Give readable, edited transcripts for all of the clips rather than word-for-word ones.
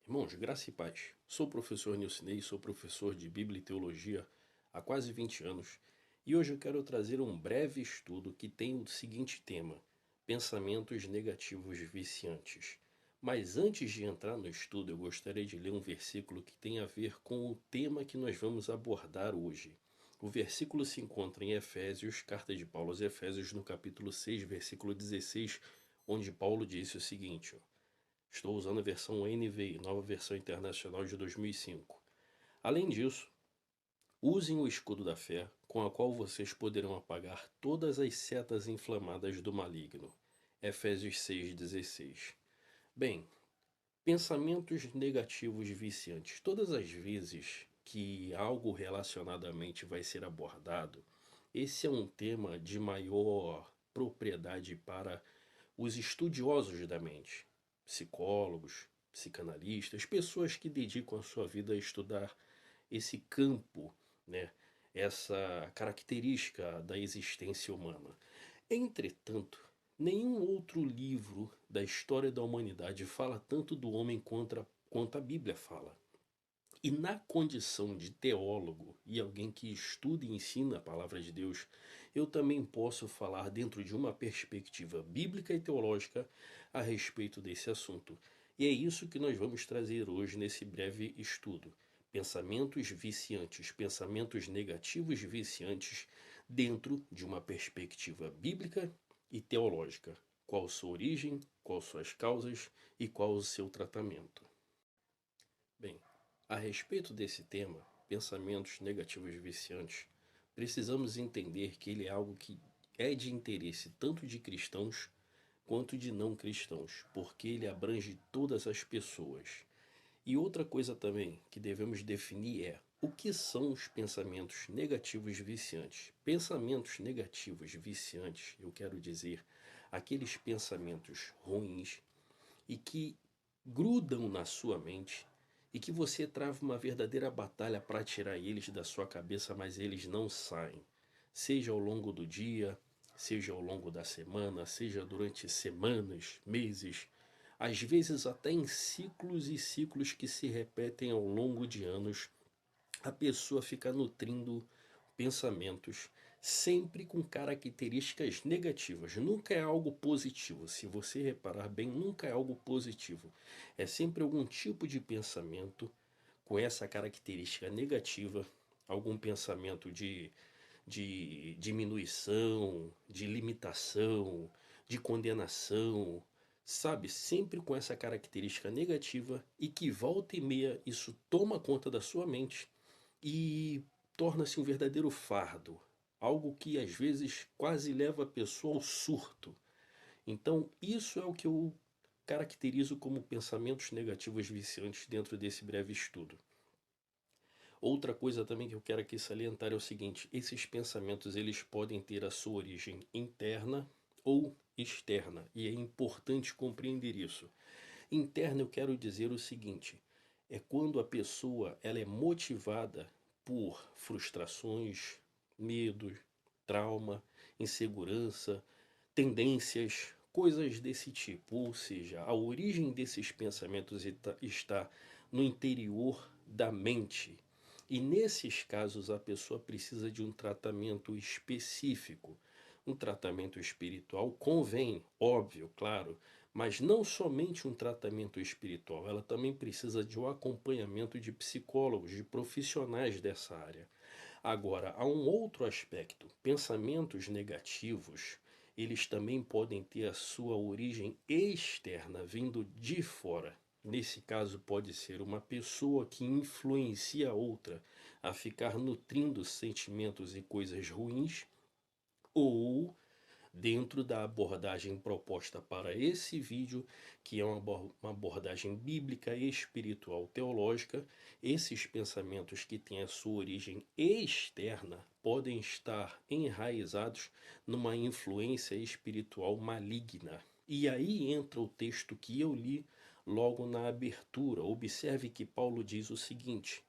Irmãos, graça e paz. Sou o professor Nilcinei, sou professor de Bíblia e Teologia há quase 20 anos e hoje eu quero trazer um breve estudo que tem o seguinte tema: pensamentos negativos viciantes. Mas antes de entrar no estudo, eu gostaria de ler um versículo que tem a ver com o tema que nós vamos abordar hoje. O versículo se encontra em Efésios, carta de Paulo aos Efésios, no capítulo 6, versículo 16, onde Paulo disse o seguinte: estou usando a versão NVI, Nova Versão Internacional de 2005. Além disso, usem o escudo da fé, com a qual vocês poderão apagar todas as setas inflamadas do maligno. Efésios 6,16. Bem, pensamentos negativos viciantes. Todas as vezes que algo relacionado à mente vai ser abordado, esse é um tema de maior propriedade para os estudiosos da mente, psicólogos, psicanalistas, pessoas que dedicam a sua vida a estudar esse campo, né, essa característica da existência humana. Entretanto, nenhum outro livro da história da humanidade fala tanto do homem quanto a Bíblia fala. E na condição de teólogo e alguém que estuda e ensina a palavra de Deus, eu também posso falar dentro de uma perspectiva bíblica e teológica a respeito desse assunto. E é isso que nós vamos trazer hoje nesse breve estudo. Pensamentos viciantes, pensamentos negativos viciantes dentro de uma perspectiva bíblica e teológica. Qual sua origem, quais suas causas e qual o seu tratamento. Bem, a respeito desse tema, pensamentos negativos viciantes, precisamos entender que ele é algo que é de interesse tanto de cristãos quanto de não cristãos, porque ele abrange todas as pessoas. E outra coisa também que devemos definir é o que são os pensamentos negativos viciantes. Pensamentos negativos viciantes, eu quero dizer, aqueles pensamentos ruins e que grudam na sua mente e que você trava uma verdadeira batalha para tirar eles da sua cabeça, mas eles não saem. Seja ao longo do dia, seja ao longo da semana, seja durante semanas, meses, às vezes até em ciclos e ciclos que se repetem ao longo de anos, a pessoa fica nutrindo pensamentos sempre com características negativas. Nunca é algo positivo. Se você reparar bem, nunca é algo positivo. É sempre algum tipo de pensamento com essa característica negativa, algum pensamento de diminuição, de limitação, de condenação, sabe? Sempre com essa característica negativa e que volta e meia isso toma conta da sua mente e torna-se um verdadeiro fardo, algo que às vezes quase leva a pessoa ao surto. Então, isso é o que eu caracterizo como pensamentos negativos viciantes dentro desse breve estudo. Outra coisa também que eu quero aqui salientar é o seguinte: esses pensamentos eles podem ter a sua origem interna ou externa, e é importante compreender isso. Interna eu quero dizer o seguinte: é quando a pessoa ela é motivada por frustrações, medos, trauma, insegurança, tendências, coisas desse tipo. Ou seja, a origem desses pensamentos está no interior da mente. E nesses casos a pessoa precisa de um tratamento específico. Um tratamento espiritual convém, óbvio, claro, mas não somente um tratamento espiritual, ela também precisa de um acompanhamento de psicólogos, de profissionais dessa área. Agora, há um outro aspecto. Pensamentos negativos, eles também podem ter a sua origem externa, vindo de fora. Nesse caso, pode ser uma pessoa que influencia a outra a ficar nutrindo sentimentos e coisas ruins, ou dentro da abordagem proposta para esse vídeo, que é uma abordagem bíblica, espiritual, teológica, esses pensamentos que têm a sua origem externa podem estar enraizados numa influência espiritual maligna. E aí entra o texto que eu li logo na abertura. Observe que Paulo diz o seguinte: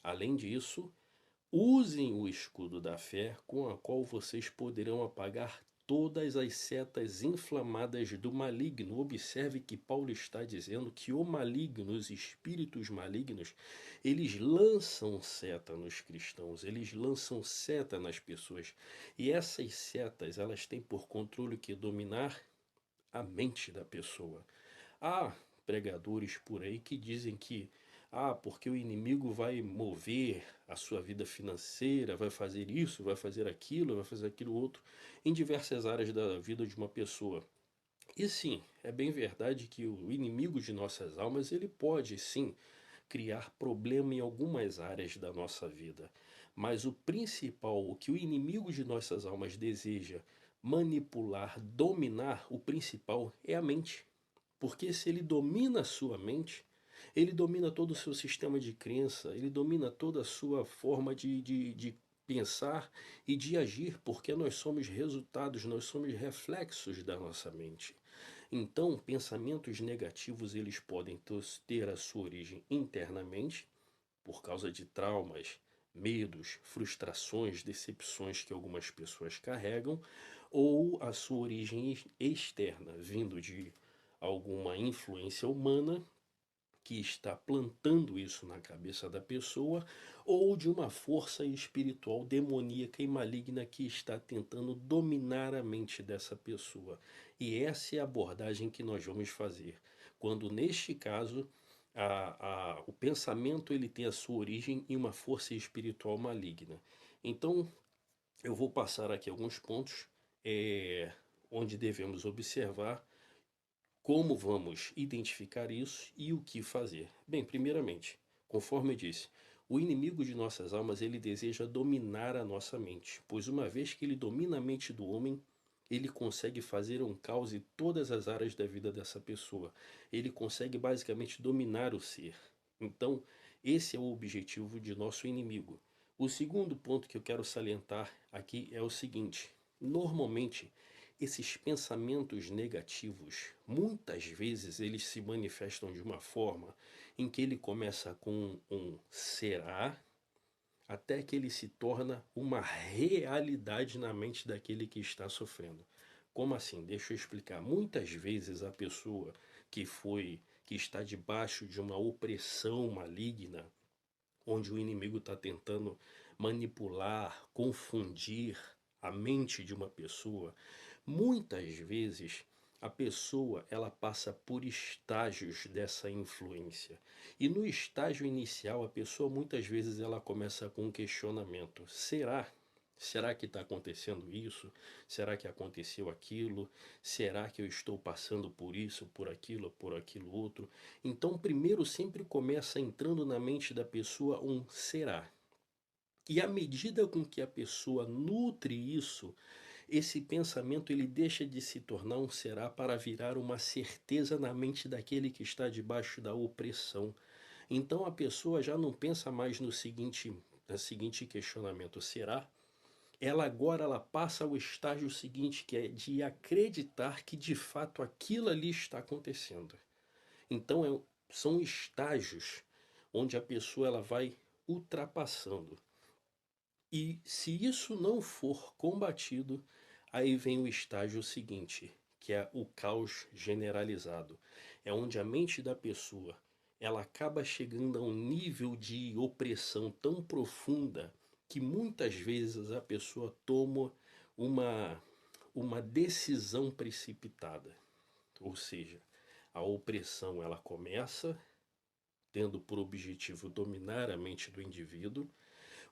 além disso, usem o escudo da fé, com a qual vocês poderão apagar todas as setas inflamadas do maligno. Observe que Paulo está dizendo que o maligno, os espíritos malignos, eles lançam seta nos cristãos, eles lançam seta nas pessoas. E essas setas, elas têm por controle que dominar a mente da pessoa. Há pregadores por aí que dizem que porque o inimigo vai mover a sua vida financeira, vai fazer isso, vai fazer aquilo outro, em diversas áreas da vida de uma pessoa. E sim, é bem verdade que o inimigo de nossas almas, ele pode sim criar problema em algumas áreas da nossa vida. Mas o principal, o que o inimigo de nossas almas deseja manipular, dominar, o principal é a mente. Porque se ele domina a sua mente, ele domina todo o seu sistema de crença, ele domina toda a sua forma de pensar e de agir, porque nós somos resultados, nós somos reflexos da nossa mente. Então, pensamentos negativos eles podem ter a sua origem internamente, por causa de traumas, medos, frustrações, decepções que algumas pessoas carregam, ou a sua origem externa, vindo de alguma influência humana que está plantando isso na cabeça da pessoa, ou de uma força espiritual demoníaca e maligna que está tentando dominar a mente dessa pessoa. E essa é a abordagem que nós vamos fazer. Quando neste caso o pensamento ele tem a sua origem em uma força espiritual maligna. Então eu vou passar aqui alguns pontos onde devemos observar como vamos identificar isso e o que fazer? Bem, primeiramente, conforme eu disse, o inimigo de nossas almas ele deseja dominar a nossa mente, pois uma vez que ele domina a mente do homem, ele consegue fazer um caos em todas as áreas da vida dessa pessoa. Ele consegue basicamente dominar o ser. Então, esse é o objetivo de nosso inimigo. O segundo ponto que eu quero salientar aqui é o seguinte: normalmente esses pensamentos negativos, muitas vezes eles se manifestam de uma forma em que ele começa com um será, até que ele se torna uma realidade na mente daquele que está sofrendo. Como assim? Deixa eu explicar. Muitas vezes a pessoa que está debaixo de uma opressão maligna, onde o inimigo está tentando manipular, confundir a mente de uma pessoa, muitas vezes a pessoa ela passa por estágios dessa influência. E no estágio inicial a pessoa muitas vezes ela começa com um questionamento: será? Será que está acontecendo isso? Será que aconteceu aquilo? Será que eu estou passando por isso, por aquilo outro? Então, primeiro sempre começa entrando na mente da pessoa um será. E à medida com que a pessoa nutre isso, esse pensamento ele deixa de se tornar um será para virar uma certeza na mente daquele que está debaixo da opressão. Então a pessoa já não pensa mais no seguinte questionamento: será? Ela agora ela passa ao estágio seguinte, que é de acreditar que de fato aquilo ali está acontecendo. Então são estágios onde a pessoa ela vai ultrapassando. E se isso não for combatido, aí vem o estágio seguinte, que é o caos generalizado. É onde a mente da pessoa ela acaba chegando a um nível de opressão tão profunda que muitas vezes a pessoa toma uma, uma decisão precipitada. Ou seja, a opressão ela começa tendo por objetivo dominar a mente do indivíduo.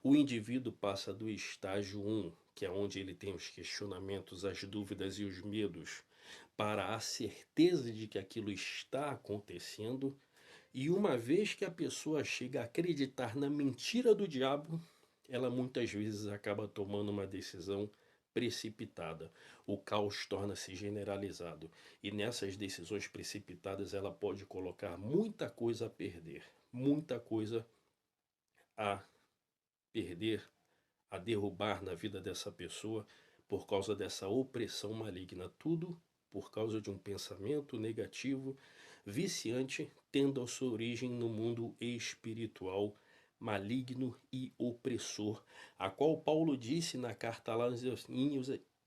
O indivíduo passa do estágio 1, que é onde ele tem os questionamentos, as dúvidas e os medos, para a certeza de que aquilo está acontecendo. E uma vez que a pessoa chega a acreditar na mentira do diabo, ela muitas vezes acaba tomando uma decisão precipitada. O caos torna-se generalizado. E nessas decisões precipitadas ela pode colocar muita coisa a perder. Muita coisa a perder, a derrubar na vida dessa pessoa por causa dessa opressão maligna. Tudo por causa de um pensamento negativo, viciante, tendo a sua origem no mundo espiritual, maligno e opressor, a qual Paulo disse na carta lá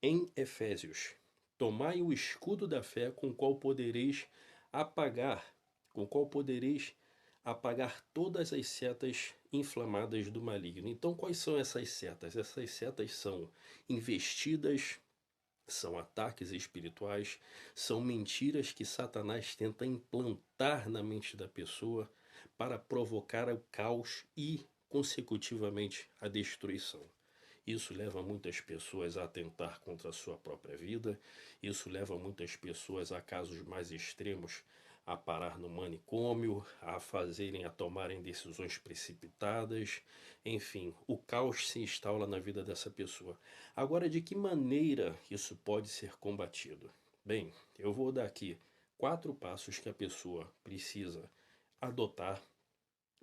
em Efésios: tomai o escudo da fé com o qual podereis apagar, com o qual podereis apagar todas as setas inflamadas do maligno. Então, quais são essas setas? Essas setas são investidas, são ataques espirituais, são mentiras que Satanás tenta implantar na mente da pessoa para provocar o caos e, consecutivamente, a destruição. Isso leva muitas pessoas a atentar contra a sua própria vida, isso leva muitas pessoas a casos mais extremos, a parar no manicômio, a tomarem decisões precipitadas, enfim, o caos se instala na vida dessa pessoa. Agora, de que maneira isso pode ser combatido? Bem, eu vou dar aqui 4 passos que a pessoa precisa adotar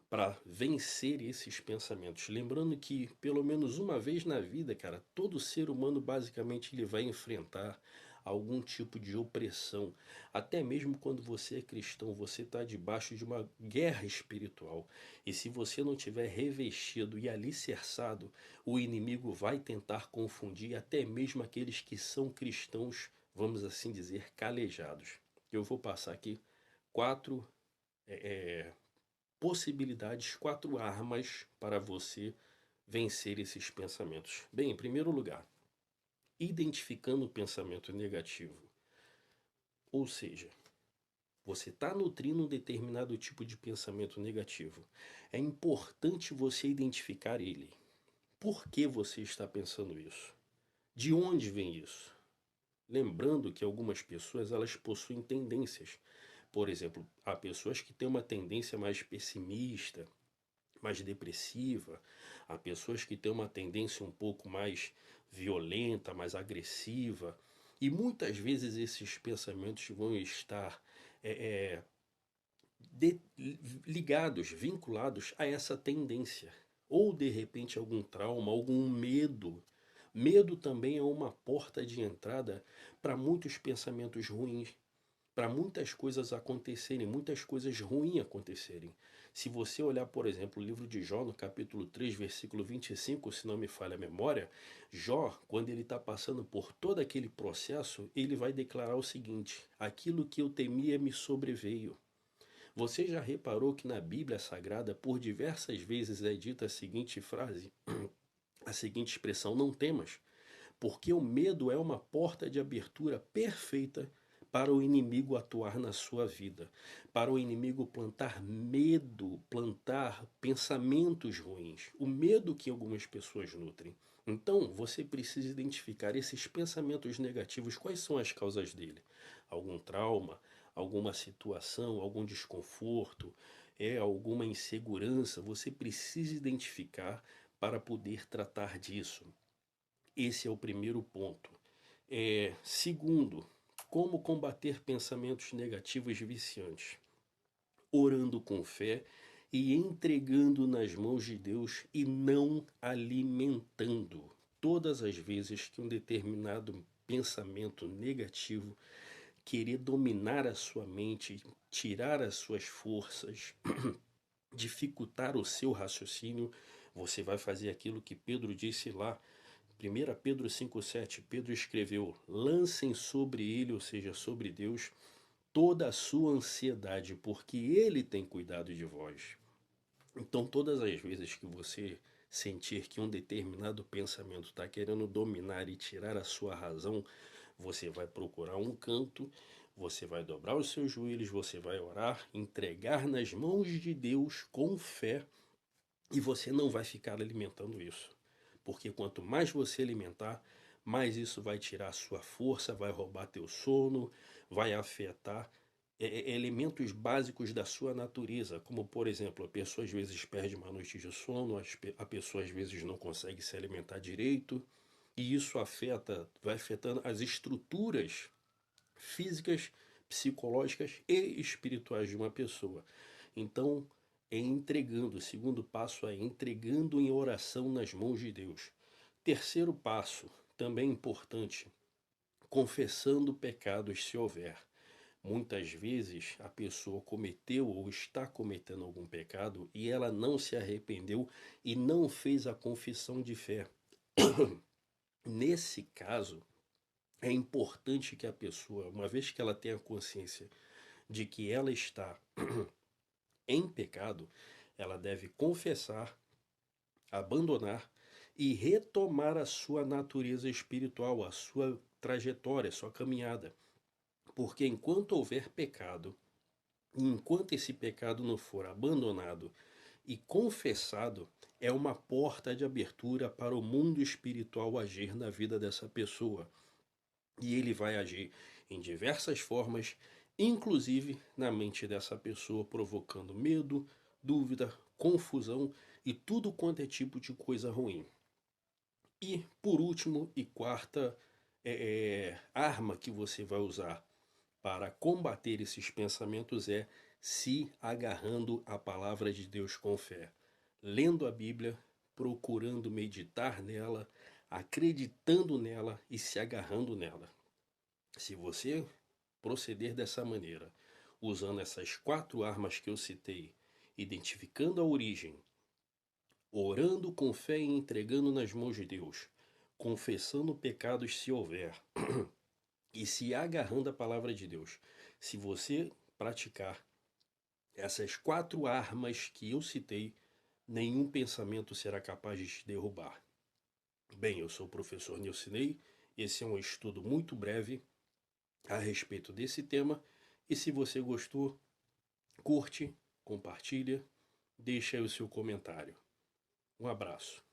para vencer esses pensamentos. Lembrando que pelo menos uma vez na vida, cara, todo ser humano basicamente ele vai enfrentar algum tipo de opressão. Até mesmo quando você é cristão, você está debaixo de uma guerra espiritual. E se você não tiver revestido e alicerçado, o inimigo vai tentar confundir até mesmo aqueles que são cristãos, vamos assim dizer, calejados. Eu vou passar aqui 4 possibilidades, 4 armas para você vencer esses pensamentos. Bem, em primeiro lugar, identificando o pensamento negativo. Ou seja, você está nutrindo um determinado tipo de pensamento negativo. É importante você identificar ele. Por que você está pensando isso? De onde vem isso? Lembrando que algumas pessoas elas possuem tendências. Por exemplo, há pessoas que têm uma tendência mais pessimista, mais depressiva, há pessoas que têm uma tendência um pouco mais violenta, mais agressiva, e muitas vezes esses pensamentos vão estar é, é, de, ligados, vinculados a essa tendência, ou de repente algum trauma, algum medo. Medo também é uma porta de entrada para muitos pensamentos ruins, para muitas coisas acontecerem, muitas coisas ruins acontecerem. Se você olhar, por exemplo, o livro de Jó, no capítulo 3, versículo 25, se não me falha a memória, Jó, quando ele está passando por todo aquele processo, ele vai declarar o seguinte: aquilo que eu temia me sobreveio. Você já reparou que na Bíblia Sagrada, por diversas vezes é dita a seguinte frase, a seguinte expressão: não temas, porque o medo é uma porta de abertura perfeita para o inimigo atuar na sua vida, para o inimigo plantar medo, plantar pensamentos ruins, o medo que algumas pessoas nutrem. Então, você precisa identificar esses pensamentos negativos, quais são as causas dele? Algum trauma, alguma situação, algum desconforto, alguma insegurança, você precisa identificar para poder tratar disso. Esse é o primeiro ponto. Segundo, como combater pensamentos negativos viciantes? Orando com fé e entregando nas mãos de Deus e não alimentando. Todas as vezes que um determinado pensamento negativo querer dominar a sua mente, tirar as suas forças, dificultar o seu raciocínio, você vai fazer aquilo que Pedro disse lá 1 Pedro 5,7, Pedro escreveu: lancem sobre ele, ou seja, sobre Deus, toda a sua ansiedade, porque ele tem cuidado de vós. Então, todas as vezes que você sentir que um determinado pensamento está querendo dominar e tirar a sua razão, você vai procurar um canto, você vai dobrar os seus joelhos, você vai orar, entregar nas mãos de Deus com fé e você não vai ficar alimentando isso. Porque quanto mais você alimentar, mais isso vai tirar a sua força, vai roubar teu sono, vai afetar elementos básicos da sua natureza, como por exemplo, a pessoa às vezes perde uma noite de sono, a pessoa às vezes não consegue se alimentar direito, e isso vai afetando as estruturas físicas, psicológicas e espirituais de uma pessoa. Então, o segundo passo é entregando em oração nas mãos de Deus. Terceiro passo, também importante, confessando pecados se houver. Muitas vezes a pessoa cometeu ou está cometendo algum pecado e ela não se arrependeu e não fez a confissão de fé. Nesse caso, é importante que a pessoa, uma vez que ela tenha consciência de que ela está em pecado, ela deve confessar, abandonar e retomar a sua natureza espiritual, a sua trajetória, a sua caminhada. Porque enquanto houver pecado, enquanto esse pecado não for abandonado e confessado, é uma porta de abertura para o mundo espiritual agir na vida dessa pessoa. E ele vai agir em diversas formas, inclusive na mente dessa pessoa, provocando medo, dúvida, confusão e tudo quanto é tipo de coisa ruim. E por último e quarta arma que você vai usar para combater esses pensamentos é se agarrando à palavra de Deus com fé, lendo a Bíblia, procurando meditar nela, acreditando nela e se agarrando nela. Se você proceder dessa maneira, usando essas quatro armas que eu citei, identificando a origem, orando com fé e entregando nas mãos de Deus, confessando pecados se houver, e se agarrando à palavra de Deus. Se você praticar essas quatro armas que eu citei, nenhum pensamento será capaz de te derrubar. Bem, eu sou o professor Nilcinei, esse é um estudo muito breve a respeito desse tema, e se você gostou, curte, compartilha, deixa aí o seu comentário. Um abraço.